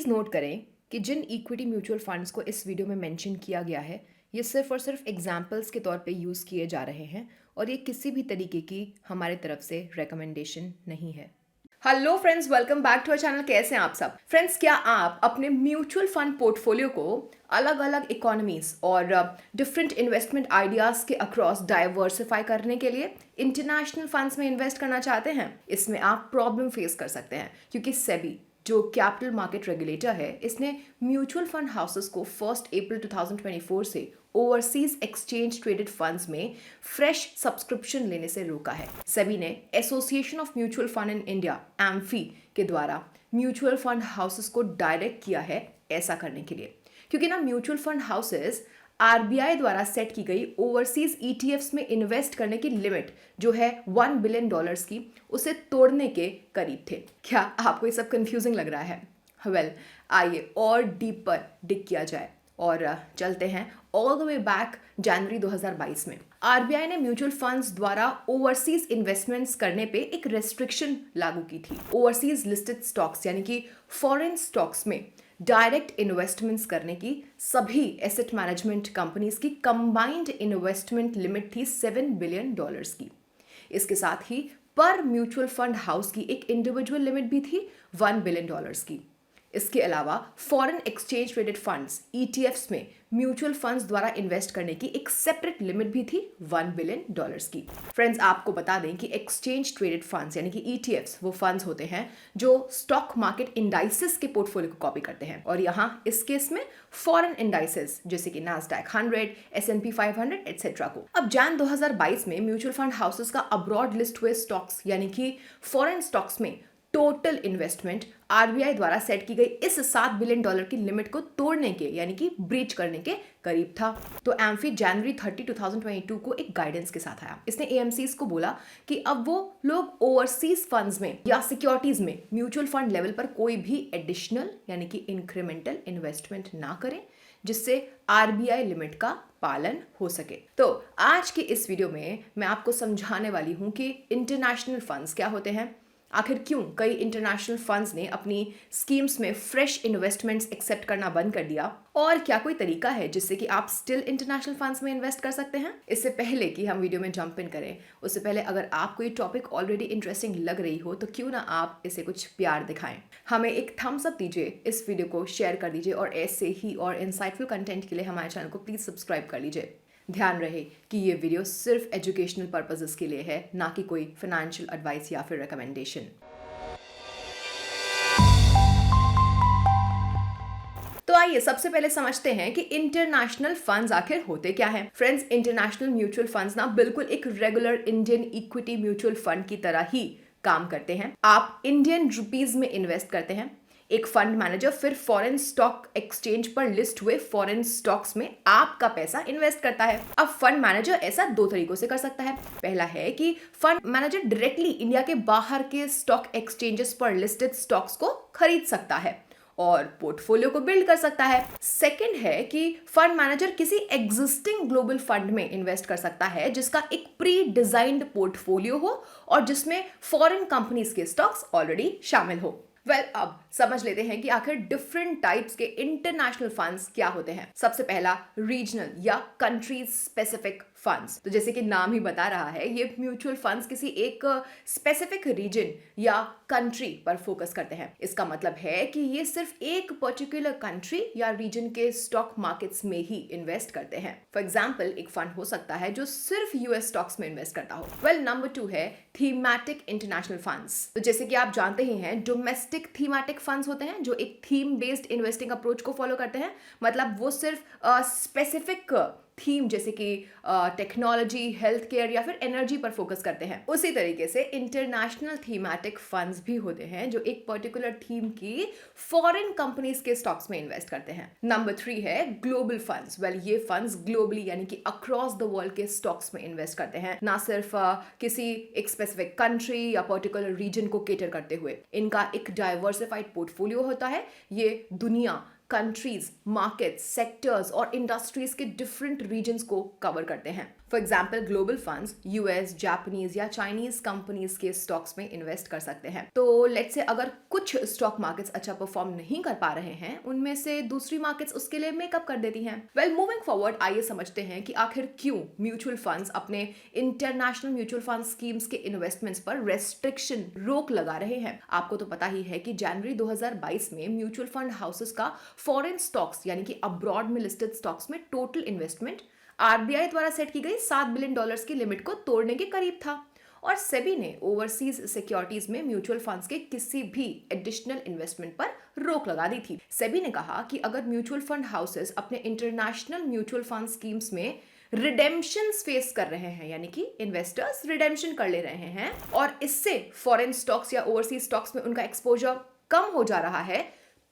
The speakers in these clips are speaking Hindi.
प्लीज़ नोट करें कि जिन इक्विटी म्यूचुअल फंड्स को इस वीडियो में मेंशन किया गया है, ये सिर्फ और सिर्फ एग्जाम्पल्स के तौर पे यूज़ किए जा रहे हैं और ये किसी भी तरीके की हमारे तरफ से रिकमेंडेशन नहीं है। Hello friends, welcome back to our channel. कैसे हैं आप सब? फ्रेंड्स, क्या आप अपने म्यूचुअल फंड पोर्टफोलियो को अलग अलग इकोनॉमीज और डिफरेंट इन्वेस्टमेंट आइडियाज़ के अक्रॉस डाइवर्सिफाई करने के लिए इंटरनेशनल फंड्स में इन्वेस्ट करना चाहते हैं? इसमें आप प्रॉब्लम फेस कर सकते हैं क्योंकि सेबी जो कैपिटल मार्केट रेगुलेटर है, इसने म्यूचुअल फंड हाउसेस को 1 अप्रैल 2024 से ओवरसीज एक्सचेंज ट्रेडेड फंड्स में फ्रेश सब्सक्रिप्शन लेने से रोका है। सेबी ने association of mutual fund in India amphi के द्वारा म्यूचुअल फंड हाउसेस को डायरेक्ट किया है ऐसा करने के लिए, क्योंकि ना म्यूचुअल फंड हाउसेस आरबीआई द्वारा सेट की गई ओवरसीज ईटीएफ्स में इन्वेस्ट करने की लिमिट जो है $1 बिलियन की, उसे तोड़ने के करीब थे। क्या आपको ये सब कंफ्यूजिंग लग रहा है? वेल, आइए और डीपर डिग किया जाए और चलते हैं ऑल द वे बैक जनवरी 2022 में। आरबीआई ने म्यूचुअल फंड्स द्वारा ओवरसीज इन्वेस्टमेंट्स करने पे एक रेस्ट्रिक्शन लागू की थी। ओवरसीज लिस्टेड स्टॉक्स यानी कि फॉरेन स्टॉक्स में डायरेक्ट इन्वेस्टमेंट्स करने की सभी एसेट मैनेजमेंट कंपनीज की कंबाइंड इन्वेस्टमेंट लिमिट थी $7 बिलियन की। इसके साथ ही पर म्यूचुअल फंड हाउस की एक इंडिविजुअल लिमिट भी थी $1 बिलियन की। इसके अलावा foreign exchange traded funds ETFs में म्यूचुअल फंड्स द्वारा इन्वेस्ट करने की एक सेपरेट लिमिट भी थी $1 बिलियन की। फ्रेंड्स, आपको बता दें कि एक्सचेंज ट्रेडेड फंड्स यानी कि ईटीएफ्स वो फंड्स होते हैं जो स्टॉक मार्केट इंडाइसेस के पोर्टफोलियो को कॉपी करते हैं, और यहाँ इस केस में फॉरेन इंडाइसेस जैसे कि नास्डैक 100, S&P 500 एटसेट्रा को। अब जैन 2022 में म्यूचुअल फंड हाउसेस का अब्रॉड लिस्ट हुए स्टॉक्स यानी कि फॉरेन स्टॉक्स में टोटल इन्वेस्टमेंट आरबीआई द्वारा सेट की गई इस $7 बिलियन की लिमिट को तोड़ने के यानी कि ब्रीच करने के करीब था। तो एम्फी जनवरी 30, 2022 को एक गाइडेंस के साथ आया। इसने एएमसीज को बोला कि अब वो लोग ओवरसीज फंड्स में या सिक्योरिटीज में म्यूचुअल फंड लेवल पर कोई भी एडिशनल यानी कि इंक्रीमेंटल इन्वेस्टमेंट ना करें, जिससे आरबीआई लिमिट का पालन हो सके। तो आज के इस वीडियो में मैं आपको समझाने वाली हूं कि इंटरनेशनल फंड्स क्या होते हैं, आखिर क्यों कई इंटरनेशनल फंड्स ने अपनी स्कीम्स में फ्रेश इन्वेस्टमेंट्स एक्सेप्ट करना बंद कर दिया, और क्या कोई तरीका है जिससे कि आप स्टिल इंटरनेशनल फंड्स में इन्वेस्ट कर सकते हैं। इससे पहले कि हम वीडियो में जंप इन करें, उससे पहले अगर आपको ये टॉपिक ऑलरेडी इंटरेस्टिंग लग रही हो तो क्यों ना आप इसे कुछ प्यार दिखाएं, हमें एक थम्स अप दीजिए, इस वीडियो को शेयर कर दीजिए, और ऐसे ही और इंसाइटफुल कंटेंट के लिए हमारे चैनल को प्लीज सब्सक्राइब कर लीजिए। ध्यान रहे कि ये वीडियो सिर्फ एजुकेशनल पर्पसेस के लिए है, ना कि कोई फाइनेंशियल एडवाइस या फिर रिकमेंडेशन। तो आइए सबसे पहले समझते हैं कि इंटरनेशनल फंड्स आखिर होते क्या हैं। फ्रेंड्स, इंटरनेशनल म्यूचुअल फंड्स ना बिल्कुल एक regular Indian equity mutual fund की तरह ही काम करते हैं। आप इंडियन रुपीज में इन्वेस्ट करते हैं, एक फंड मैनेजर फिर फॉरेन स्टॉक एक्सचेंज पर लिस्ट हुए फॉरेन स्टॉक्स में आपका पैसा इन्वेस्ट करता है। अब फंड मैनेजर ऐसा दो तरीकों से कर सकता है। पहला है कि फंड मैनेजर डायरेक्टली इंडिया के बाहर के स्टॉक एक्सचेंजेस पर लिस्टेड स्टॉक्स को खरीद सकता है और पोर्टफोलियो को बिल्ड कर सकता है। सेकंड है कि फंड मैनेजर किसी एग्जिस्टिंग ग्लोबल फंड में इन्वेस्ट कर सकता है जिसका एक प्री डिजाइंड पोर्टफोलियो हो और जिसमें फॉरेन कंपनीज के स्टॉक्स ऑलरेडी शामिल हो। अब समझ लेते हैं कि आखिर डिफरेंट टाइप्स के इंटरनेशनल फंड्स क्या होते हैं। सबसे पहला रीजनल या कंट्री स्पेसिफिक फंड्स। तो जैसे कि नाम ही बता रहा है, ये म्यूचुअल फंड्स किसी एक स्पेसिफिक रीजन या कंट्री पर फोकस करते हैं। इसका मतलब है कि ये सिर्फ एक पर्टिकुलर कंट्री या रीजन के स्टॉक मार्केट्स में ही इन्वेस्ट करते हैं। फॉर एग्जाम्पल, एक फंड हो सकता है जो सिर्फ यूएस स्टॉक्स में इन्वेस्ट करता हो। नंबर 2 है थीमैटिक इंटरनेशनल फंड्स। तो जैसे कि आप जानते ही हैं, डोमेस्टिक थीमैटिक फंड्स होते हैं जो एक थीम बेस्ड इन्वेस्टिंग अप्रोच को फॉलो करते हैं। मतलब वो सिर्फ स्पेसिफिक थीम जैसे कि टेक्नोलॉजी, हेल्थ केयर या फिर एनर्जी पर फोकस करते हैं। उसी तरीके से इंटरनेशनल थीमैटिक फंड्स भी होते हैं जो एक पर्टिकुलर थीम की फॉरेन कंपनीज के स्टॉक्स में इन्वेस्ट करते हैं। नंबर 3 है ग्लोबल फंड्स। ये फंड्स ग्लोबली यानी कि अक्रॉस द वर्ल्ड के स्टॉक्स में इन्वेस्ट करते हैं, ना सिर्फ किसी एक स्पेसिफिक कंट्री या पर्टिकुलर रीजन को केटर करते हुए। इनका एक डाइवर्सिफाइड पोर्टफोलियो होता है। ये दुनिया, कंट्रीज, मार्केट्स, सेक्टर्स और इंडस्ट्रीज के डिफरेंट रीजन्स को कवर करते हैं। For example global funds US, Japanese या चाइनीज कंपनीज के स्टॉक्स में इन्वेस्ट कर सकते हैं। तो लेट्स से अगर कुछ स्टॉक मार्केट्स अच्छा परफॉर्म नहीं कर पा रहे हैं, उनमें से दूसरी मार्केट्स उसके लिए मेकअप कर देती हैं। वेल, मूविंग फॉरवर्ड, आइए समझते हैं कि आखिर क्यों म्यूचुअल फंड्स अपने इंटरनेशनल म्यूचुअल फंड स्कीम्स के इन्वेस्टमेंट्स पर रेस्ट्रिक्शन, रोक लगा रहे हैं। आपको तो पता ही है कि जनवरी 2022 में म्यूचुअल फंड हाउसेस का फॉरेन स्टॉक्स यानी कि अब्रॉड में लिस्टेड स्टॉक्स में टोटल इन्वेस्टमेंट आरबीआई द्वारा सेट की गई $7 बिलियन की लिमिट को तोड़ने के करीब था, और सेबी ने ओवरसीज सिक्योरिटीज में म्यूचुअल फंड्स के किसी भी एडिशनल इन्वेस्टमेंट पर रोक लगा दी थी। सेबी ने कहा कि अगर म्यूचुअल फंड हाउसेस अपने इंटरनेशनल म्यूचुअल फंड स्कीम्स में रिडेम्पशंस फेस कर रहे हैं, यानी कि इन्वेस्टर्स रिडेम्पशन कर ले रहे हैं, और इससे फॉरेन स्टॉक्स या ओवरसीज स्टॉक्स में उनका एक्सपोजर कम हो जा रहा है,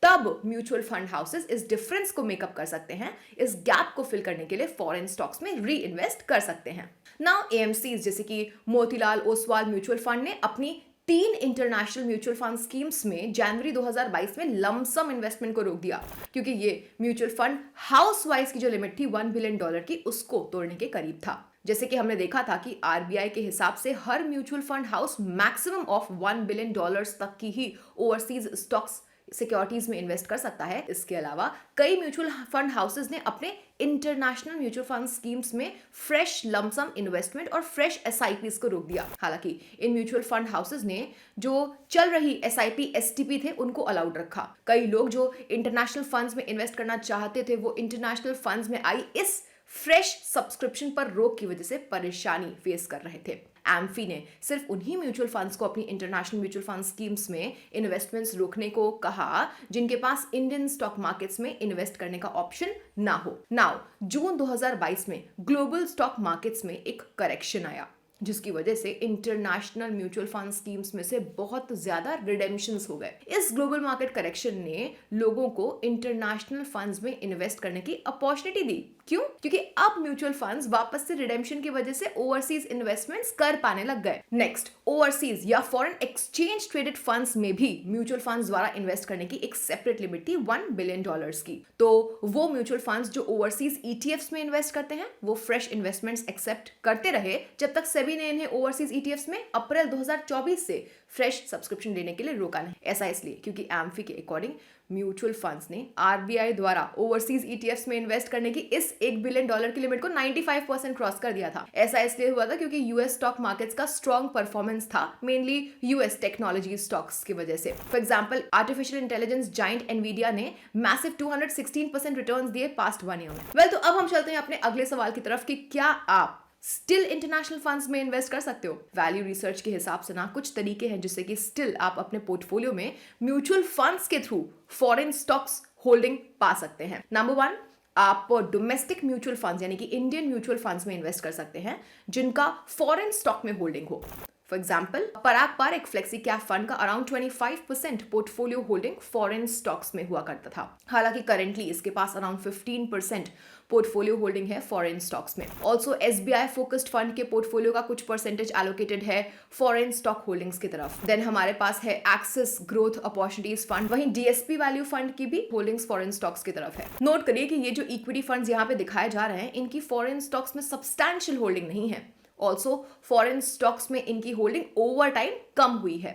तब म्यूचुअल फंड हाउसेस इस डिफरेंस को मेकअप कर सकते हैं, इस गैप को फिल करने के लिए फॉरेन स्टॉक्स में री इन्वेस्ट कर सकते हैं। नाउ एएमसीज जैसे कि मोतीलाल ओसवाल म्यूचुअल फंड ने अपनी 3 इंटरनेशनल म्यूचुअल फंड स्कीम्स में जनवरी 2022 में लमसम इन्वेस्टमेंट को रोक दिया, क्योंकि ये म्यूचुअल फंड हाउस वाइज की जो लिमिट थी $1 बिलियन की, उसको तोड़ने के करीब था। जैसे कि हमने देखा था कि आरबीआई के हिसाब से हर mutual fund house maximum of $1 billion तक की ही ओवरसीज स्टॉक्स सिक्योरिटीज में इन्वेस्ट कर सकता है। इसके अलावा कई म्यूचुअल फंड हाउसेस ने अपने इंटरनेशनल म्यूचुअल फंड स्कीम्स में फ्रेश लमसम इन्वेस्टमेंट और फ्रेश एसआईपीज को रोक दिया। हालांकि इन म्यूचुअल फंड हाउसेस ने जो चल रही एसआईपी एसटीपी थे उनको अलाउड रखा। कई लोग जो इंटरनेशनल फंड्स में इन्वेस्ट करना चाहते थे, वो इंटरनेशनल फंड्स में आई इस फ्रेश सब्सक्रिप्शन पर रोक की वजह से परेशानी फेस कर रहे थे। एम्फी ने सिर्फ उन्हीं म्यूचुअल फंड्स को अपनी इंटरनेशनल म्यूचुअल फंड स्कीम्स में इन्वेस्टमेंट्स रोकने को कहा जिनके पास इंडियन स्टॉक मार्केट्स में इन्वेस्ट करने का ऑप्शन ना हो। नाउ जून 2022 में ग्लोबल स्टॉक मार्केट्स में एक करेक्शन आया, जिसकी वजह से इंटरनेशनल म्यूचुअल फंड स्कीम्स में से बहुत ज्यादा रिडेम्पशंस हो गए। इस ग्लोबल मार्केट करेक्शन ने लोगों को इंटरनेशनल फंड्स में इन्वेस्ट करने की अपॉर्चुनिटी दी। क्यों? क्योंकि अब म्यूचुअल फंड्स वापस से रिडेम्पशन की वजह से ओवरसीज इन्वेस्टमेंट्स कर पाने लग गए। नेक्स्ट, ओवरसीज या फॉरेन एक्सचेंज ट्रेडेड फंड्स में भी म्यूचुअल फंड्स द्वारा इन्वेस्ट करने की एक सेपरेट लिमिट थी $1 बिलियन की। तो वो म्यूचुअल फंड्स जो ओवरसीज ईटीएफ्स में इन्वेस्ट करते हैं, वो फ्रेश इन्वेस्टमेंट्स एक्सेप्ट करते रहे जब तक सेबी ने इन्हें ओवरसीज ईटीएफ्स में अप्रैल 2024 से फ्रेश सब्सक्रिप्शन देने के लिए रोका नहीं। ऐसा इसलिए क्योंकि एम्फी के अकॉर्डिंग म्यूचुअल फंड्स ने आरबीआई द्वारा ओवरसीज ईटीएफ्स में इन्वेस्ट करने की इस $1 बिलियन की लिमिट को 95% क्रॉस कर दिया था। ऐसा इसलिए हुआ था क्योंकि यूएस स्टॉक मार्केट्स का स्ट्रॉन्ग परफॉर्मेंस था, मेनली यूएस टेक्नोलॉजी स्टॉक्स की वजह से। For example, artificial intelligence giant Nvidia ने मैसिव 216% रिटर्न्स दिए पास्ट 1 ईयर में। वेल, तो अब हम चलते हैं अपने अगले सवाल की तरफ कि क्या आप स्टिल इंटरनेशनल फंड्स में इन्वेस्ट कर सकते हो। वैल्यू रिसर्च के हिसाब से ना कुछ तरीके हैं जिससे कि स्टिल आप अपने पोर्टफोलियो में म्यूचुअल फंड्स के थ्रू फॉरेन स्टॉक्स होल्डिंग पा सकते हैं। नंबर 1, आप डोमेस्टिक म्यूचुअल फंड्स यानी कि इंडियन म्यूचुअल फंड्स में इन्वेस्ट कर सकते हैं जिनका फॉरेन स्टॉक में होल्डिंग हो। फॉर एग्जाम्पल, पराग पार एक फ्लेक्सी कैप फंड का around 25% portfolio holding foreign stocks में हुआ करता था। हालांकि करेंटली इसके पास अराउंड 15% पोर्टफोलियो होल्डिंग है फॉरेन स्टॉक्स में। ऑल्सो एसबीआई फोकस्ड फंड के पोर्टफोलियो का कुछ परसेंटेज एलोकेटेड है फॉरेन स्टॉक होल्डिंग्स की तरफ। देन हमारे पास है एक्सिस ग्रोथ अपॉर्चुनिटीज फंड, वहीं डीएसपी वैल्यू फंड की भी होल्डिंग्स फॉरेन स्टॉक्स की तरफ है। नोट करिए कि ये जो इक्विटी फंड्स यहाँ पे दिखाए जा रहे हैं, इनकी फॉरेन स्टॉक्स में सब्सटैंशियल होल्डिंग नहीं है। ऑल्सो फॉरेन स्टॉक्स में इनकी होल्डिंग ओवर टाइम कम हुई है।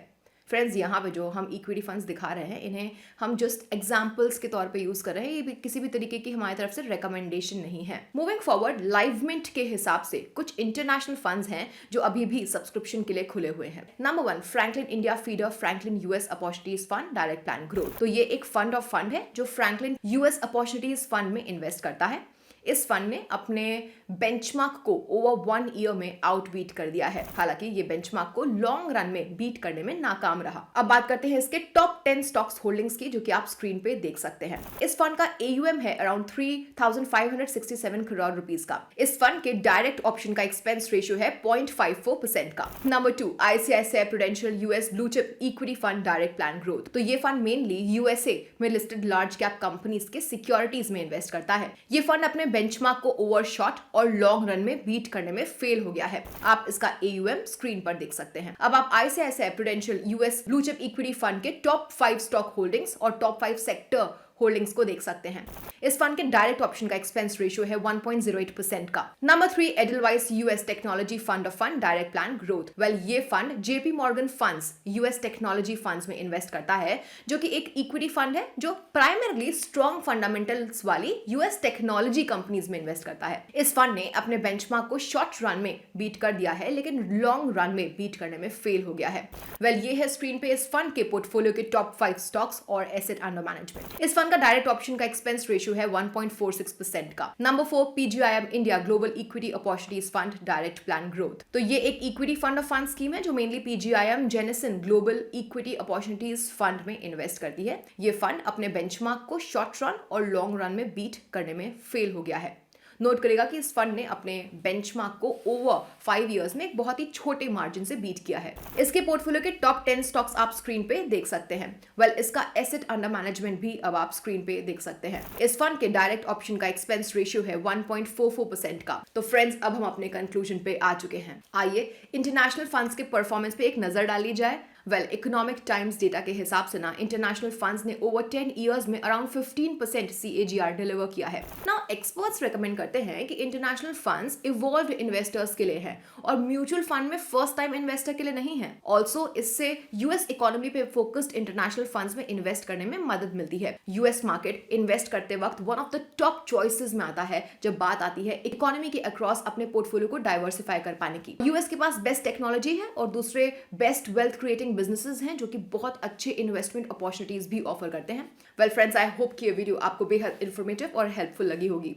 फ्रेंड्स, यहाँ पे जो हम इक्विटी फंड्स दिखा रहे हैं, इन्हें हम जस्ट एग्जाम्पल्स के तौर पे यूज कर रहे हैं। ये भी किसी भी तरीके की हमारी तरफ से रिकमेंडेशन नहीं है। मूविंग फॉरवर्ड, लाइवमिंट के हिसाब से कुछ इंटरनेशनल फंड्स हैं जो अभी भी सब्सक्रिप्शन के लिए खुले हुए हैं। Number 1, Franklin India feeder Franklin US opportunities fund direct plan growth. तो ये एक फंड ऑफ फंड है जो फ्रैंकलिन यूएस अपॉर्चुनिटीज फंड में इन्वेस्ट करता है। इस फंड ने अपने बेंचमार्क को ओवर 1 ईयर में आउटबीट कर दिया है। हालांकि ये बेंचमार्क को लॉन्ग रन में बीट करने में नाकाम रहा। अब बात करते हैं इसके टॉप 10 स्टॉक्स होल्डिंग्स की, जो कि आप स्क्रीन पे देख सकते हैं। इस फंड का AUM है अराउंड 3,567 करोड़ रुपीस का। इस फंड के डायरेक्ट ऑप्शन का एक्सपेंस रेशियो है 0.54% का। Number 2, ICICI prudential US blue chip equity fund direct plan growth. तो ये फंड मेनली यूएसए में लिस्टेड लार्ज कैप कंपनीज के सिक्योरिटीज में इन्वेस्ट करता है। ये फंड अपने बेंचमार्क को ओवरशॉट और लॉन्ग रन में बीट करने में फेल हो गया है। आप इसका AUM स्क्रीन पर देख सकते हैं। अब आप ICICI prudential US blue chip equity fund के टॉप 5 स्टॉक होल्डिंग्स और टॉप 5 सेक्टर होल्डिंग्स को देख सकते हैं। इस फंड के डायरेक्ट ऑप्शन का एक्सपेंस रेशियो है 1.08% का। Number 3, Edelweiss US technology fund of fund direct plan growth. Well, ये fund JP Morgan funds US technology funds में इन्वेस्ट करता है, जो कि एक इक्विटी फंड है जो प्राइमरली स्ट्रॉन्ग फंडामेंटल्स वाली यूएस टेक्नोलॉजी कंपनीज में इन्वेस्ट करता है। इस फंड ने अपने बेंचमार्क को शॉर्ट रन में बीट कर दिया है, लेकिन लॉन्ग रन में बीट करने में फेल हो गया है। वेल, ये है स्क्रीन पे इस फंड के पोर्टफोलियो के टॉप 5 स्टॉक्स और एसेट अंडर मैनेजमेंट। इस फंड का डायरेक्ट ऑप्शन का एक्सपेंस रेशियो है 1.46% का। Number 4, PGIM India global equity opportunities fund direct plan growth. तो ये एक equity fund of fund scheme है जो mainly PGIM Jennison global equity opportunities fund में इन्वेस्ट करती है। ये फंड अपने बेंचमार्क को शॉर्ट रन और लॉन्ग रन में बीट करने में फेल हो गया है। नोट करेगा कि इस फंड ने अपने बेंचमार्क को ओवर 5 इयर्स में एक बहुत ही छोटे मार्जिन से बीट किया है। इसके पोर्टफोलियो के टॉप 10 स्टॉक्स आप स्क्रीन पे देख सकते हैं। वेल, इसका एसेट अंडर मैनेजमेंट भी अब आप स्क्रीन पे देख सकते हैं। इस फंड के डायरेक्ट ऑप्शन का एक्सपेंस रेशियो है 1.44% का। तो फ्रेंड्स, अब हम अपने कंक्लूजन पे आ चुके हैं। आइए इंटरनेशनल फंड्स के परफॉर्मेंस पे एक नजर डाली जाए। वेल, इकोनॉमिक टाइम्स डेटा के हिसाब से ना इंटरनेशनल फंड्स ने ओवर 10 इयर्स में अराउंड 15% CAGR डिलीवर किया है। नाउ एक्सपर्ट्स रेकमेंड करते हैं कि इंटरनेशनल फंड्स इवॉल्व्ड इन्वेस्टर्स के लिए है और म्यूचुअल फंड में फर्स्ट टाइम इन्वेस्टर के लिए नहीं है। ऑल्सो इससे यूएस इकोनॉमी पे फोकस्ड इंटरनेशनल फंड्स में इन्वेस्ट करने में मदद मिलती है। यूएस मार्केट इन्वेस्ट करते वक्त one of the top choices में आता है जब बात आती है इकोनॉमी के अक्रॉस अपने पोर्टफोलियो को डाइवर्सिफाई कर पाने की। यूएस के पास बेस्ट टेक्नोलॉजी है और दूसरे बेस्ट वेल्थ क्रिएटिंग बिजनेसेस हैं जो कि बहुत अच्छे इन्वेस्टमेंट अपॉर्चुनिटीज भी ऑफर करते हैं। वेल फ्रेंड्स, आई होप कि ये वीडियो आपको बेहद इन्फॉर्मेटिव और हेल्पफुल लगी होगी।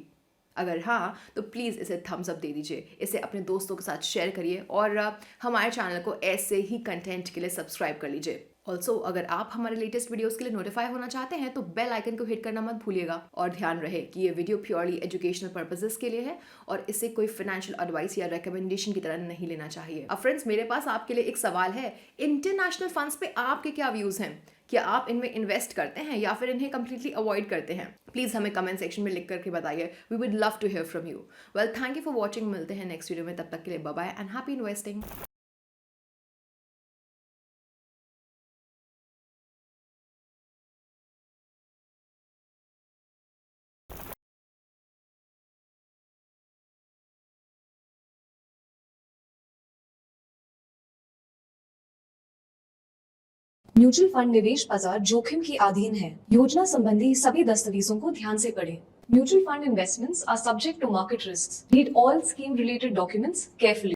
अगर हाँ, तो प्लीज़ इसे थम्स अप दे दीजिए, इसे अपने दोस्तों के साथ शेयर करिए और हमारे चैनल को ऐसे ही कंटेंट के लिए सब्सक्राइब कर लीजिए। ऑल्सो, अगर आप हमारे लेटेस्ट वीडियोस के लिए नोटिफाई होना चाहते हैं तो बेल आइकन को हिट करना मत भूलिएगा। और ध्यान रहे कि ये वीडियो प्योरली एजुकेशनल पर्पसेस के लिए है और इसे कोई फाइनेंशियल एडवाइस या रिकमेंडेशन की तरह नहीं लेना चाहिए। अब फ्रेंड्स, मेरे पास आपके लिए एक सवाल है, इंटरनेशनल फंड्स पे आपके क्या व्यूज हैं? क्या आप इनमें इन्वेस्ट करते हैं या फिर इन्हें कंप्लीटली अवॉइड करते हैं? प्लीज हमें कमेंट सेक्शन में लिख करके बताइए। We would love to hear from you. Well, thank you for watching. मिलते हैं नेक्स्ट वीडियो में, तब तक के लिए bye bye and happy investing. Mutual fund निवेश बाजार जोखिम के अधीन है। योजना संबंधी सभी दस्तावेजों को ध्यान से पढ़ें। Mutual fund investments are subject to market risks. Read all scheme related documents carefully.